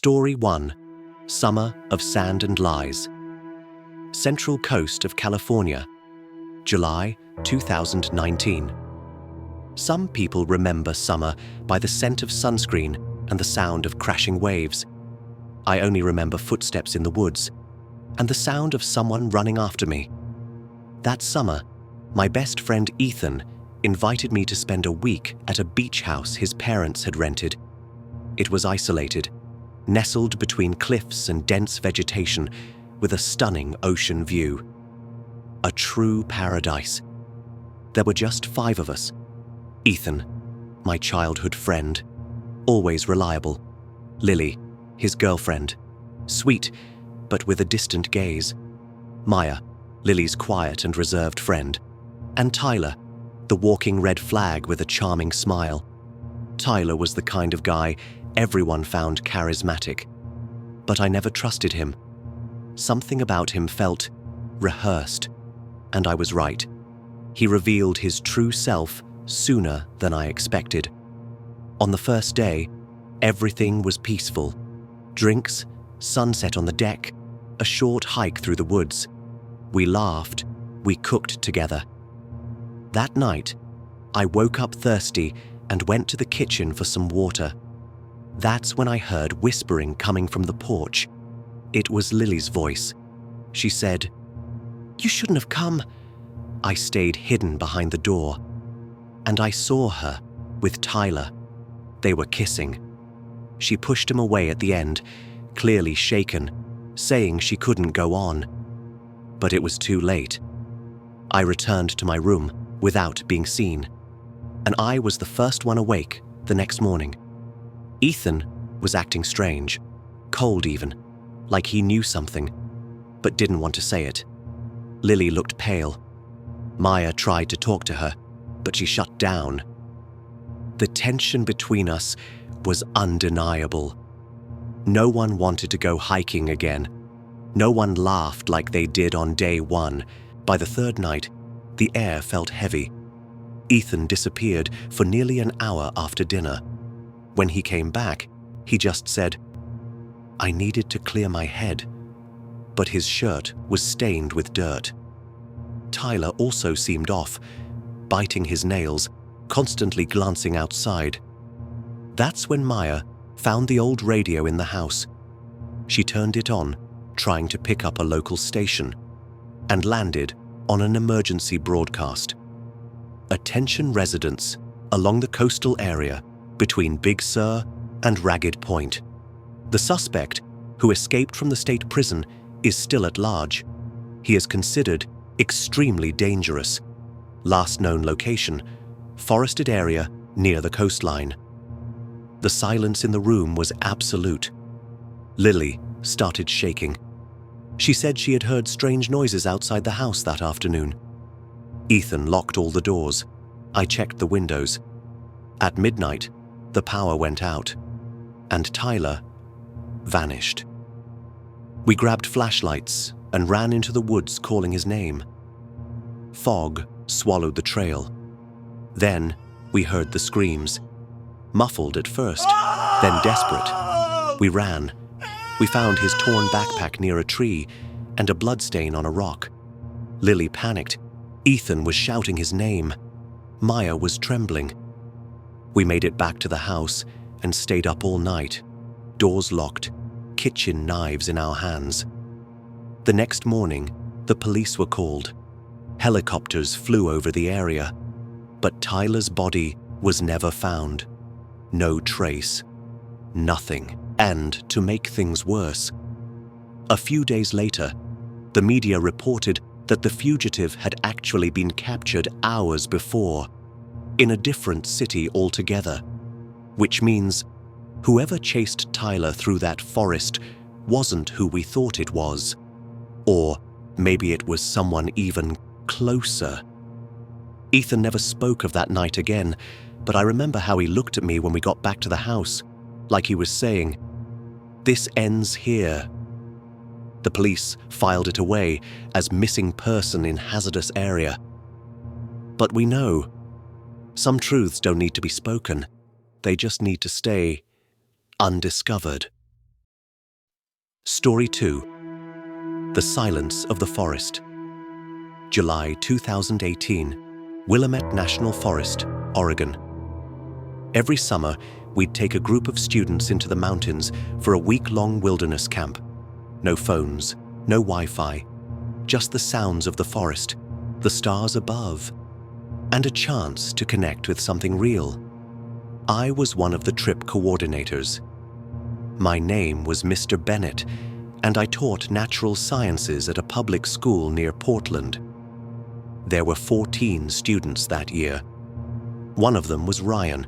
Story 1. Summer of Sand and Lies. Central Coast of California, July 2019. Some people remember summer by the scent of sunscreen and the sound of crashing waves. I only remember footsteps in the woods and the sound of someone running after me. That summer, my best friend Ethan invited me to spend a week at a beach house his parents had rented. It was isolated, nestled between cliffs and dense vegetation, with a stunning ocean view. A true paradise. There were just 5 of us. Ethan, my childhood friend, always reliable. Lily, his girlfriend, sweet, but with a distant gaze. Maya, Lily's quiet and reserved friend. And Tyler, the walking red flag with a charming smile. Tyler was the kind of guy everyone found charismatic. But I never trusted him. Something about him felt rehearsed. And I was right. He revealed his true self sooner than I expected. On the first day, everything was peaceful. Drinks, sunset on the deck, a short hike through the woods. We laughed, we cooked together. That night, I woke up thirsty and went to the kitchen for some water. That's when I heard whispering coming from the porch. It was Lily's voice. She said, "You shouldn't have come." I stayed hidden behind the door, and I saw her with Tyler. They were kissing. She pushed him away at the end, clearly shaken, saying she couldn't go on. But it was too late. I returned to my room without being seen, and I was the first one awake the next morning. Ethan was acting strange, cold even, like he knew something, but didn't want to say it. Lily looked pale. Maya tried to talk to her, but she shut down. The tension between us was undeniable. No one wanted to go hiking again. No one laughed like they did on day 1. By the 3rd night, the air felt heavy. Ethan disappeared for nearly an hour after dinner. When he came back, he just said, "I needed to clear my head," but his shirt was stained with dirt. Tyler also seemed off, biting his nails, constantly glancing outside. That's when Maya found the old radio in the house. She turned it on, trying to pick up a local station, and landed on an emergency broadcast. Attention residents along the coastal area between Big Sur and Ragged Point. The suspect, who escaped from the state prison, is still at large. He is considered extremely dangerous. Last known location, forested area near the coastline. The silence in the room was absolute. Lily started shaking. She said she had heard strange noises outside the house that afternoon. Ethan locked all the doors. I checked the windows. At midnight, the power went out, and Tyler vanished. We grabbed flashlights and ran into the woods calling his name. Fog swallowed the trail. Then we heard the screams. Muffled at first, then desperate. We ran. We found his torn backpack near a tree and a bloodstain on a rock. Lily panicked. Ethan was shouting his name. Maya was trembling. We made it back to the house and stayed up all night, doors locked, kitchen knives in our hands. The next morning, the police were called. Helicopters flew over the area, but Tyler's body was never found. No trace. Nothing. And to make things worse, a few days later, the media reported that the fugitive had actually been captured hours before, in a different city altogether, which means whoever chased Tyler through that forest wasn't who we thought it was. Or maybe it was someone even closer. Ethan never spoke of that night again, but I remember how he looked at me when we got back to the house, like he was saying, "This ends here." The police filed it away as missing person in hazardous area. But we know, some truths don't need to be spoken. They just need to stay undiscovered. Story 2. The Silence of the Forest. July 2018, Willamette National Forest, Oregon. Every summer, we'd take a group of students into the mountains for a week-long wilderness camp. No phones, no Wi-Fi, just the sounds of the forest, the stars above, and a chance to connect with something real. I was one of the trip coordinators. My name was Mr. Bennett, and I taught natural sciences at a public school near Portland. There were 14 students that year. One of them was Ryan,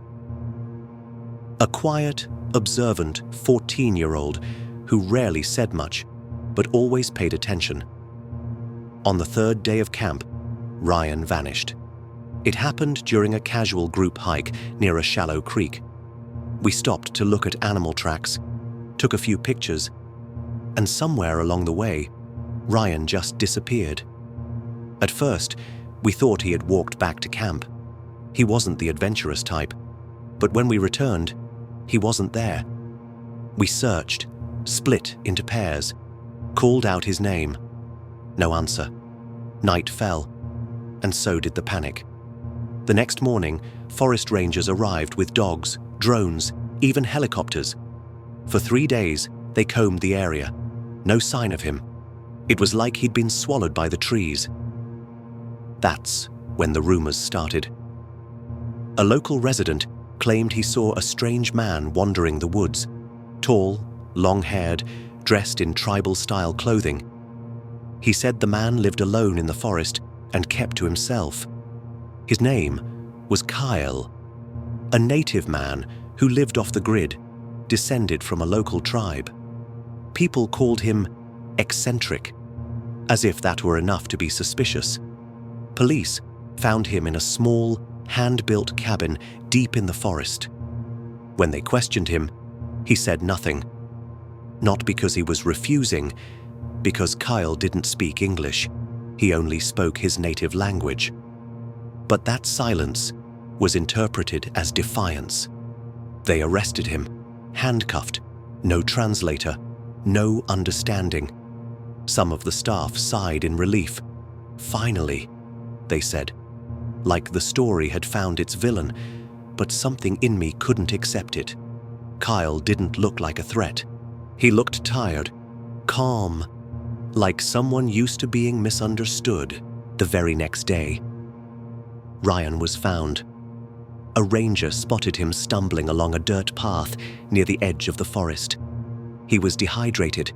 a quiet, observant 14-year-old who rarely said much, but always paid attention. On the third day of camp, Ryan vanished. It happened during a casual group hike near a shallow creek. We stopped to look at animal tracks, took a few pictures, and somewhere along the way, Ryan just disappeared. At first, we thought he had walked back to camp. He wasn't the adventurous type, but when we returned, he wasn't there. We searched, split into pairs, called out his name. No answer. Night fell, and so did the panic. The next morning, forest rangers arrived with dogs, drones, even helicopters. For 3 days, they combed the area. No sign of him. It was like he'd been swallowed by the trees. That's when the rumors started. A local resident claimed he saw a strange man wandering the woods, tall, long-haired, dressed in tribal-style clothing. He said the man lived alone in the forest and kept to himself. His name was Kyle, a native man who lived off the grid, descended from a local tribe. People called him eccentric, as if that were enough to be suspicious. Police found him in a small, hand-built cabin deep in the forest. When they questioned him, he said nothing. Not because he was refusing, because Kyle didn't speak English. He only spoke his native language. But that silence was interpreted as defiance. They arrested him, handcuffed, no translator, no understanding. Some of the staff sighed in relief. Finally, they said, like the story had found its villain, but something in me couldn't accept it. Kyle didn't look like a threat. He looked tired, calm, like someone used to being misunderstood. The very next day, Ryan was found. A ranger spotted him stumbling along a dirt path near the edge of the forest. He was dehydrated,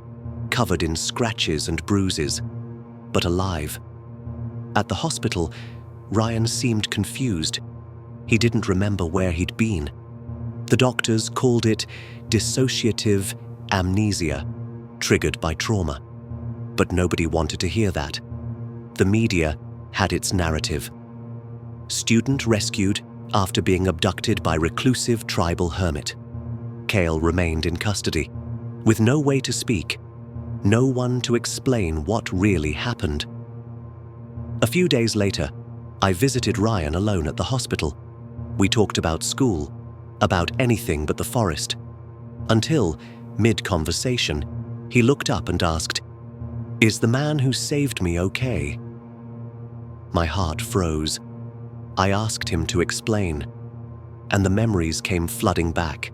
covered in scratches and bruises, but alive. At the hospital, Ryan seemed confused. He didn't remember where he'd been. The doctors called it dissociative amnesia, triggered by trauma. But nobody wanted to hear that. The media had its narrative. Student rescued after being abducted by reclusive tribal hermit. Kyle remained in custody, with no way to speak, no one to explain what really happened. A few days later, I visited Ryan alone at the hospital. We talked about school, about anything but the forest, until, mid-conversation, he looked up and asked, "Is the man who saved me okay?" My heart froze. I asked him to explain, and the memories came flooding back.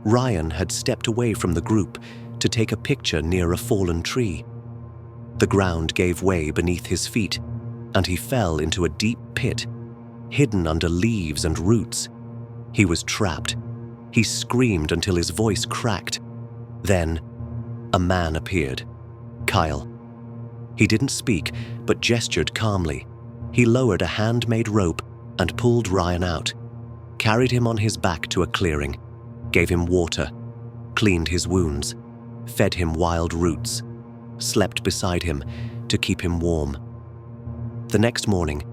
Ryan had stepped away from the group to take a picture near a fallen tree. The ground gave way beneath his feet, and he fell into a deep pit, hidden under leaves and roots. He was trapped. He screamed until his voice cracked. Then, a man appeared, Kyle. He didn't speak, but gestured calmly. He lowered a handmade rope and pulled Ryan out, carried him on his back to a clearing, gave him water, cleaned his wounds, fed him wild roots, slept beside him to keep him warm. The next morning,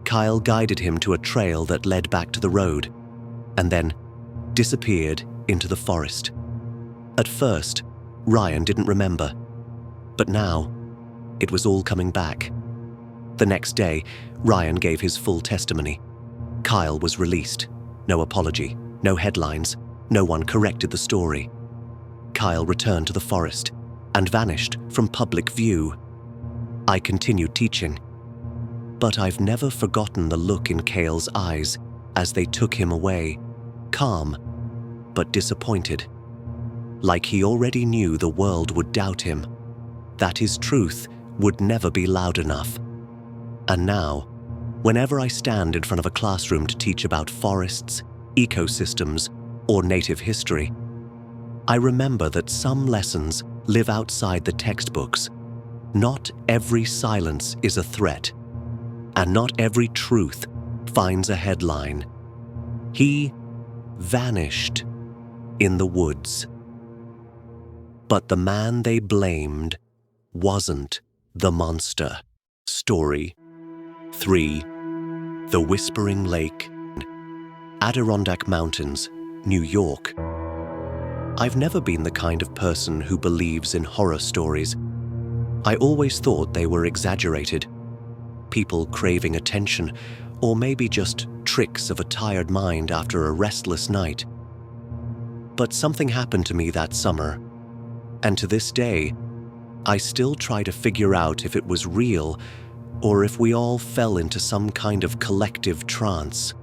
Kyle guided him to a trail that led back to the road, and then disappeared into the forest. At first, Ryan didn't remember, but now, it was all coming back. The next day, Ryan gave his full testimony. Kyle was released. No apology, no headlines, no one corrected the story. Kyle returned to the forest, and vanished from public view. I continued teaching, but I've never forgotten the look in Cale's eyes as they took him away, calm but disappointed, like he already knew the world would doubt him, that his truth would never be loud enough. And now, whenever I stand in front of a classroom to teach about forests, ecosystems, or native history, I remember that some lessons live outside the textbooks. Not every silence is a threat, and not every truth finds a headline. He vanished in the woods. But the man they blamed wasn't the monster. Story 3. The Whispering Lake, Adirondack Mountains, New York. I've never been the kind of person who believes in horror stories. I always thought they were exaggerated, people craving attention, or maybe just tricks of a tired mind after a restless night. But something happened to me that summer, and to this day, I still try to figure out if it was real or if we all fell into some kind of collective trance.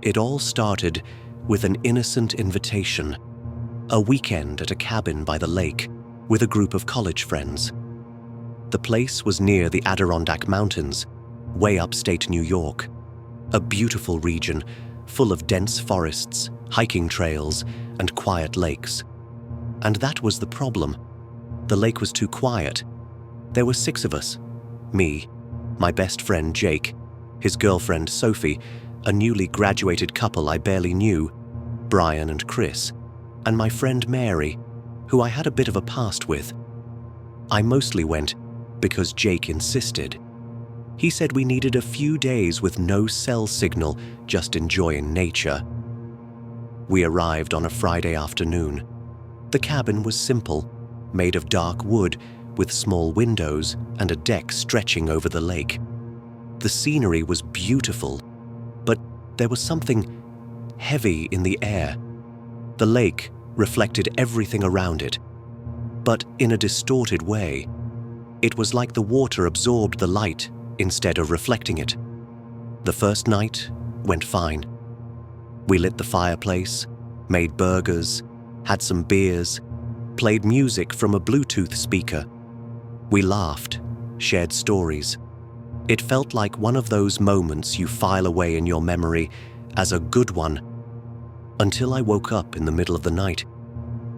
It all started with an innocent invitation, a weekend at a cabin by the lake with a group of college friends. The place was near the Adirondack Mountains, way upstate New York, a beautiful region full of dense forests, hiking trails, and quiet lakes. And that was the problem. The lake was too quiet. There were 6 of us: me, my best friend Jake, his girlfriend Sophie, a newly graduated couple I barely knew, Brian and Chris, and my friend Mary, who I had a bit of a past with. I mostly went because Jake insisted. He said we needed a few days with no cell signal, just enjoying nature. We arrived on a Friday afternoon. The cabin was simple, made of dark wood with small windows and a deck stretching over the lake. The scenery was beautiful, but there was something heavy in the air. The lake reflected everything around it, but in a distorted way. It was like the water absorbed the light instead of reflecting it. The first night went fine. We lit the fireplace, made burgers, had some beers, played music from a Bluetooth speaker. We laughed, shared stories. It felt like one of those moments you file away in your memory as a good one, until I woke up in the middle of the night.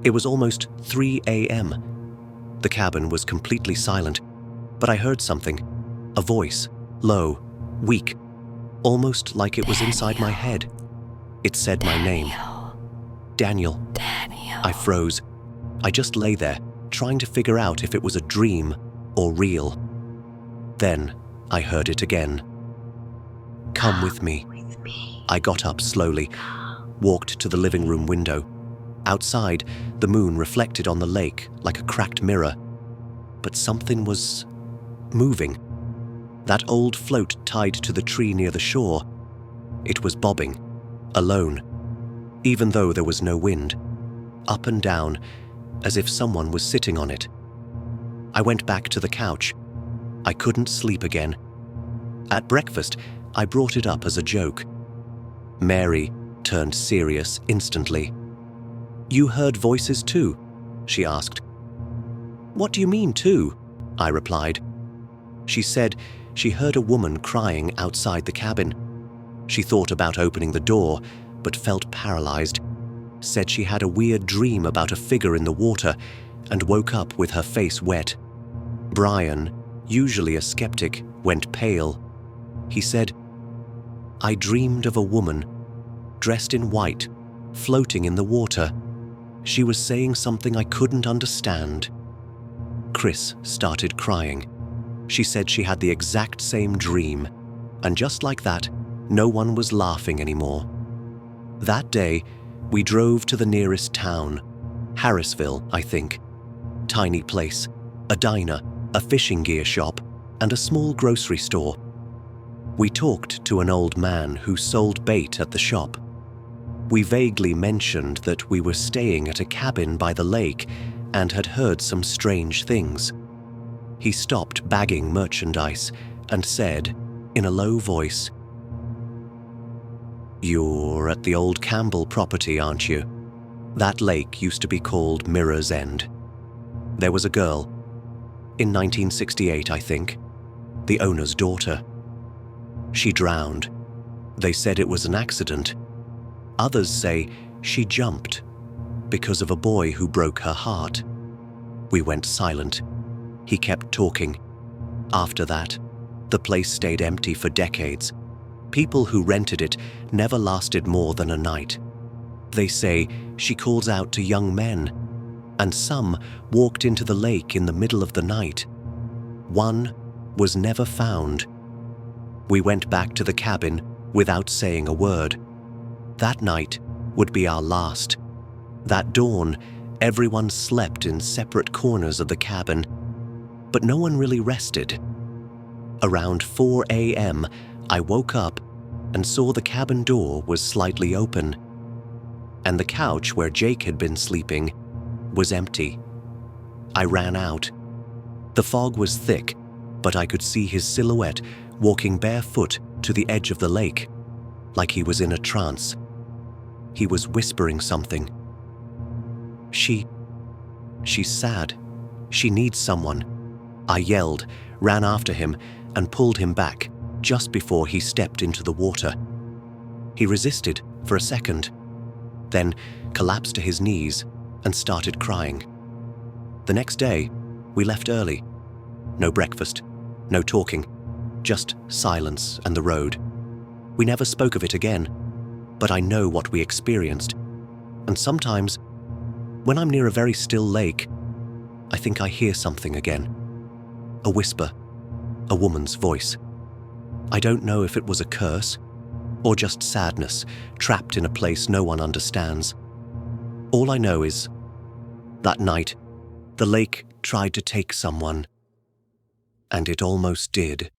It was almost 3 a.m. The cabin was completely silent, but I heard something, a voice, low, weak, almost like it was inside my head. It said my name. Daniel. I froze. I just lay there, trying to figure out if it was a dream or real. Then I heard it again. Come with me. I got up slowly, walked to the living room window. Outside, the moon reflected on the lake like a cracked mirror. But something was moving. That old float tied to the tree near the shore. It was bobbing, alone, even though there was no wind, up and down, as if someone was sitting on it. I went back to the couch. I couldn't sleep again. At breakfast, I brought it up as a joke. Mary turned serious instantly. "You heard voices too?" she asked. "What do you mean too?" I replied. She said she heard a woman crying outside the cabin. She thought about opening the door, but felt paralyzed. Said she had a weird dream about a figure in the water and woke up with her face wet. Brian, usually a skeptic, went pale. He said, "I dreamed of a woman, dressed in white, floating in the water. She was saying something I couldn't understand." Chris started crying. She said she had the exact same dream, and just like that, no one was laughing anymore. That day, we drove to the nearest town, Harrisville, I think. Tiny place, a diner, a fishing gear shop, and a small grocery store. We talked to an old man who sold bait at the shop. We vaguely mentioned that we were staying at a cabin by the lake and had heard some strange things. He stopped bagging merchandise and said, in a low voice, "You're at the old Campbell property, aren't you? That lake used to be called Mirror's End. There was a girl, in 1968, I think, the owner's daughter. She drowned. They said it was an accident. Others say she jumped because of a boy who broke her heart." We went silent. He kept talking. After that, the place stayed empty for decades. People who rented it never lasted more than a night. They say she calls out to young men, and some walked into the lake in the middle of the night. One was never found. We went back to the cabin without saying a word. That night would be our last. That dawn, everyone slept in separate corners of the cabin, but no one really rested. Around 4 a.m., I woke up and saw the cabin door was slightly open, and the couch where Jake had been sleeping was empty. I ran out. The fog was thick, but I could see his silhouette walking barefoot to the edge of the lake, like he was in a trance. He was whispering something. She's sad. She needs someone. I yelled, ran after him, and pulled him back just before he stepped into the water. He resisted for a second, then collapsed to his knees and started crying. The next day, we left early. No breakfast, no talking, just silence and the road. We never spoke of it again, but I know what we experienced. And sometimes, when I'm near a very still lake, I think I hear something again. A whisper, a woman's voice. I don't know if it was a curse or just sadness trapped in a place no one understands. All I know is, that night, the lake tried to take someone, and it almost did.